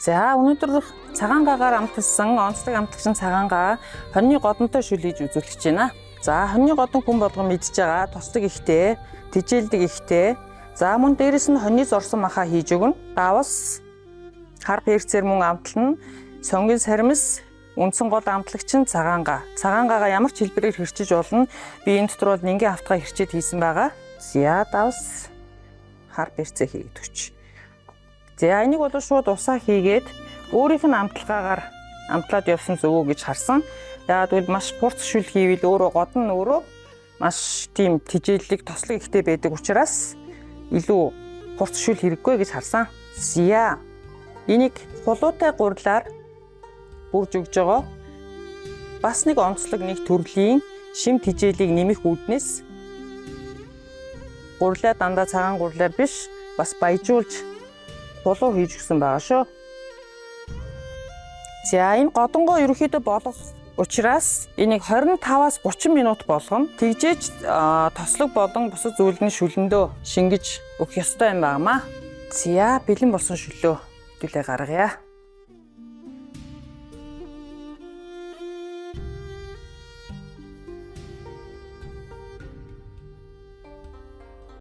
За өнөөдөр цагаангаагаар амталсан онцлог амтлагчин цагаангаа хоньны годонтой шүлгэж үзүүлж байна. За хоньны годон хүн болгон мэдж байгаа тослог ихтэй, тижээлдэг ихтэй. За мөн дээрэс нь хоньноос орсон махаа хийж өгнө. Давс хар перцээр мөн амтлна. Сонгийн сармис үндсэн гол амтлагчин цагаангаа. Цагаангаагаа ямар ч хэлбэрээр хэрчиж болно. Би энэ дотор бол нингийн автгаа хэрчээд хийсэн байгаа. За давс хар перцээ хийгээд өч. За энийг бол шууд усаа хийгээд өөрийнх нь амтлагаагаар амтлаад явсан зөвөө гэж харсан. Яагаад гэвэл маш хурц шүл хийвэл өөрөө год нь өөрөө маш тийм тижээллэг тослог ихтэй байдаг учраас илүү хурц шүл хэрэггүй гэж харсан. За энийг хулуутай гурилаар бүрж өгж байгаа. Бас нэг онцлог нэг төрлийн шим тижээлийг нэмэх үүднээс гурилаа дандаа цагаан гурилаар биш бас баяжуулж хулуу хийж өгсөн байгаа шүү. За энэ годонгоо ерөөхдөө болох учраас энийг 25-аас 30 минут болгоно. Тэгжээж тослог болон бусад зүйлний шүлэндөө шингэж өгөх ёстой юм байна. За бэлэн болсон шүлөө хэдүүлээ гаргая.